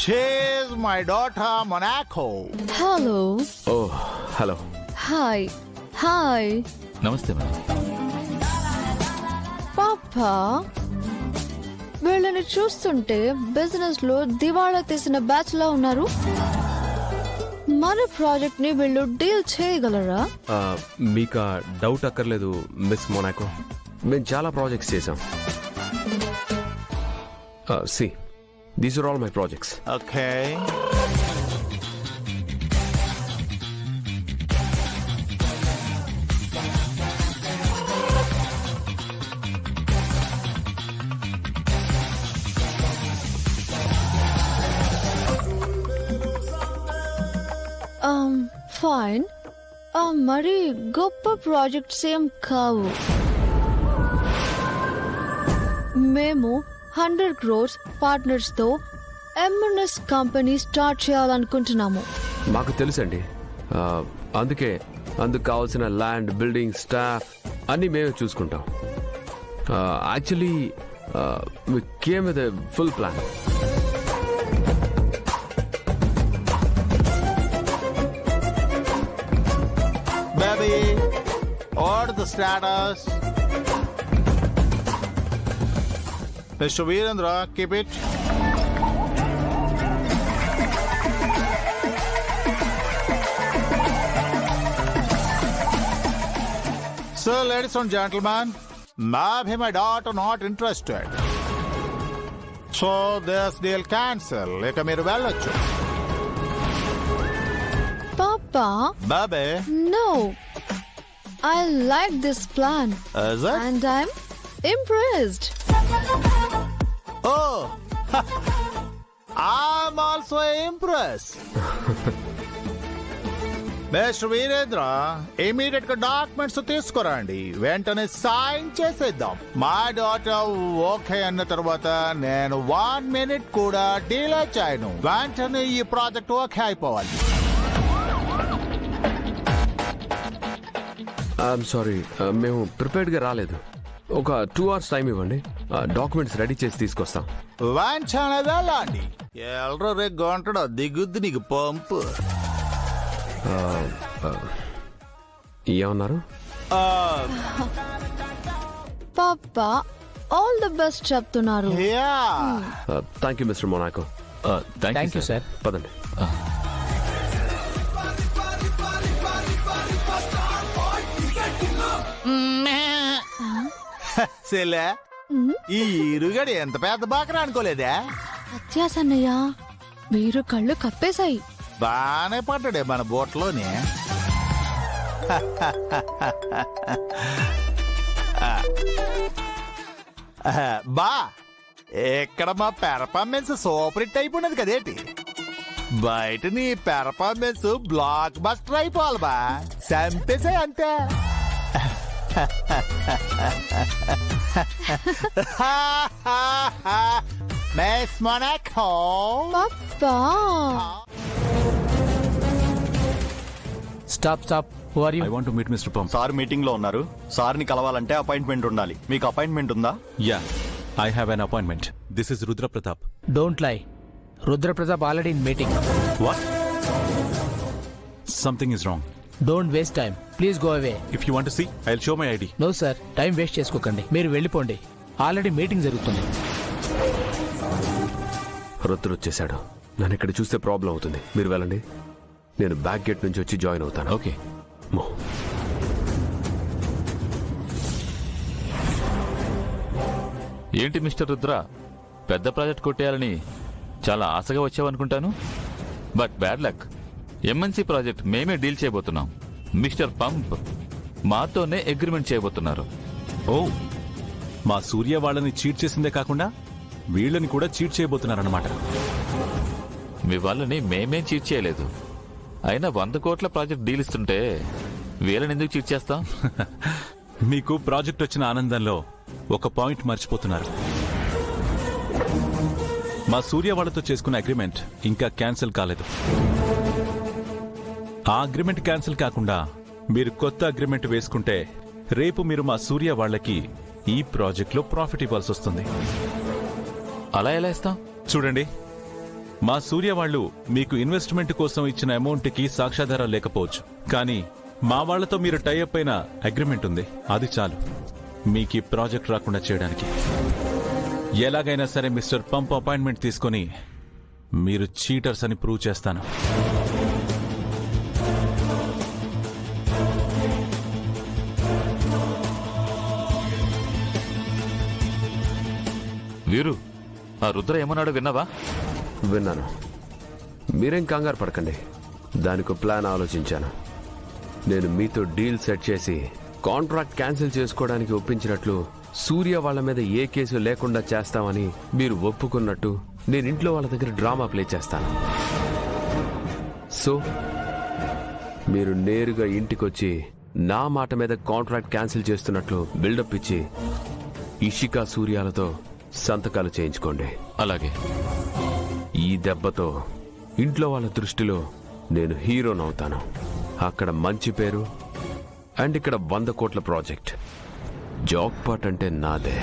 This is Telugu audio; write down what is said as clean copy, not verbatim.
She's my daughter, Monaco. Hello. Oh hello. Hi. Hi. నమస్తే మేడం. పాపా వీళ్ళని చూస్తుంటే బిజినెస్ లో దివాళా తీసిన బ్యాచ్ లా ఉన్నారు. మన ప్రాజెక్ట్ ని వీళ్ళు డీల్ చేయగలరా? మీకు డౌట్ అక్కర్లేదు మిస్ మొనాకో. మేము చాలా ప్రాజెక్ట్స్ చేసాం. See these are all my projects. Okay. Fine. మరి గొప్ప ప్రాజెక్ట్స్ ఏం కావు. మేము 100 crores పార్ట్నర్స్ తో M&S కంపెనీ స్టార్ట్ చేయాలనుకుంటున్నాము. మాకు తెలుసండి. అందుకు కావాల్సిన ల్యాండ్, బిల్డింగ్, స్టాఫ్ అన్నీ మేమే చూసుకుంటాం. Actually we came with a full plan. Baby, what the status? Mr. Virendra, keep it. So, ladies and gentlemen, maybe my daughter not interested. So, this deal cancel. Leka meer vellochu. Papa, Baby, no. I like this plan is it? and I'm impressed. Oh, I'm also impressed. Mister Virendra, immediate గా డాక్యుమెంట్స్ తీసుకురండి. వెంటనే సైన్ చేసేద్దాం. మా డాటర్ ఓకే అన్న తర్వాత నేను 1 minute కూడా డిలే చేయను. వెంటనే ఈ ప్రాజెక్ట్ ఓకే అయిపోవాలి. ఐఎమ్ సారీ, మేము ప్రిపేర్డ్గా రాలేదు. ఒక 2 hours టైం ఇవ్వండి. డాక్యుమెంట్స్ రెడీ చేసి తీసుకొస్తాం. వెంటనే వెళ్ళండి. ఎల్రో రేగు అంటాడు, దిగుద్ది నీకు పంపు. ఏమన్నారు? పాపా ఆల్ ది బెస్ట్ చెప్తున్నారు. Thank you mister Monaco. Thank you sir. పదండి. సెల్లే, ఈ ఇరుగడి ఎంత పెద్ద బాకరా అనుకోలేదా? అత్యాసన్నయ్య వీరు కళ్ళు కప్పేశాయి. బానే పడ్డాడే మన బోట్లోనే. బా, ఇక్కడ మా పెర్ఫార్మెన్స్ సూపర్ హిట్ అయిపోయినది కదేటి. బయట నీ పెర్ఫార్మెన్స్ బ్లాక్ బస్టర్ అయిపోవాలి బా. చంపేసే అంతే. Miss Monaco. పాపా stop. Who are you? I want to meet mister Pump. Sir meeting లో ఉన్నారు. సార్ని కలవాలంటే అపాయింట్మెంట్ ఉండాలి. మీకు అపాయింట్మెంట్ ఉందా? Yeah, I have an appointment. This is Rudra Pratap. Don't lie. Rudra Pratap already in meeting. What? Something is wrong. Don't waste time. Please go away. If you want to see, I will show my ID. No sir, time waste చేసుకోకండి. మీరు వెళ్ళిపోండి. ఆల్రెడీ మీటింగ్ జరుగుతుంది. రుద్ర వచ్చేసాడు. నన్ను ఇక్కడ చూస్తే ప్రాబ్లం అవుతుంది. మీరు వెళ్ళండి. నేను బ్యాక్ గేట్ నుంచి వచ్చి జాయిన్ అవుతాను. ఓకే. ఏంటి మిస్టర్ రుద్ర, పెద్ద ప్రాజెక్ట్ కొట్టేయాలని చాలా ఆశగా వచ్చావనుకుంటాను. But bad luck. MNC project మేమే డీల్ చేయబోతున్నాం. మిస్టర్ పంప్ మాతోనే అగ్రిమెంట్ చేయబోతున్నారు. ఓ, మా సూర్య వాళ్ళని చీట్ చేసిందే కాకుండా వీళ్ళని కూడా చీట్ చేయబోతున్నారన్నమాట. మీ వాళ్ళని మేమేం చీట్ చేయలేదు. అయినా 100 కోట్ల ప్రాజెక్ట్ డీల్ ఇస్తుంటే వీళ్ళని ఎందుకు చీట్ చేస్తాం? మీకు ప్రాజెక్ట్ వచ్చిన ఆనందంలో ఒక పాయింట్ మర్చిపోతున్నారు. మా సూర్య వాళ్ళతో చేసుకున్న అగ్రిమెంట్ ఇంకా క్యాన్సిల్ కాలేదు. ఆ అగ్రిమెంట్ క్యాన్సిల్ కాకుండా మీరు కొత్త అగ్రిమెంట్ వేసుకుంటే రేపు మీరు మా సూర్య వాళ్ళకి ఈ ప్రాజెక్ట్లో ప్రాఫిట్ ఇవ్వాల్సి వస్తుంది. అలా ఎలా ఇస్తాం? చూడండి, మా సూర్య వాళ్ళు మీకు ఇన్వెస్ట్మెంట్ కోసం ఇచ్చిన అమౌంట్కి సాక్ష్యాధారాలు లేకపోవచ్చు, కానీ మా వాళ్లతో మీరు టైఅప్ అయిన అగ్రిమెంట్ ఉంది. అది చాలు మీకు ఈ ప్రాజెక్ట్ రాకుండా చేయడానికి. ఎలాగైనా సరే మిస్టర్ పంప్ అపాయింట్మెంట్ తీసుకొని మీరు చీటర్స్ అని ప్రూవ్ చేస్తాను. వీరు, ఆ రుద్ర ఏమన్నాడో విన్నావా? విన్నాను. మీరేం కంగారు పడకండి, దానికి ప్లాన్ ఆలోచించాను. నేను మీతో డీల్ సెట్ చేసి కాంట్రాక్ట్ క్యాన్సిల్ చేసుకోవడానికి ఒప్పించినట్లు, సూర్య వాళ్ళ మీద ఏ కేసు లేకుండా చేస్తామని మీరు ఒప్పుకున్నట్టు నేను ఇంట్లో వాళ్ళ దగ్గర డ్రామా ప్లే చేస్తాను. సో మీరు నేరుగా ఇంటికొచ్చి నా మాట మీద కాంట్రాక్ట్ క్యాన్సిల్ చేస్తున్నట్లు బిల్డప్ ఇచ్చి ఇషికా సూర్యాలతో సంతకాలు చేయించుకోండి. అలాగే. ఈ దెబ్బతో ఇంట్లో వాళ్ళ దృష్టిలో నేను హీరోనవుతాను. అక్కడ మంచి పేరు, అండ్ ఇక్కడ 100 కోట్ల ప్రాజెక్ట్. జాక్పాట్ అంటే నాదే.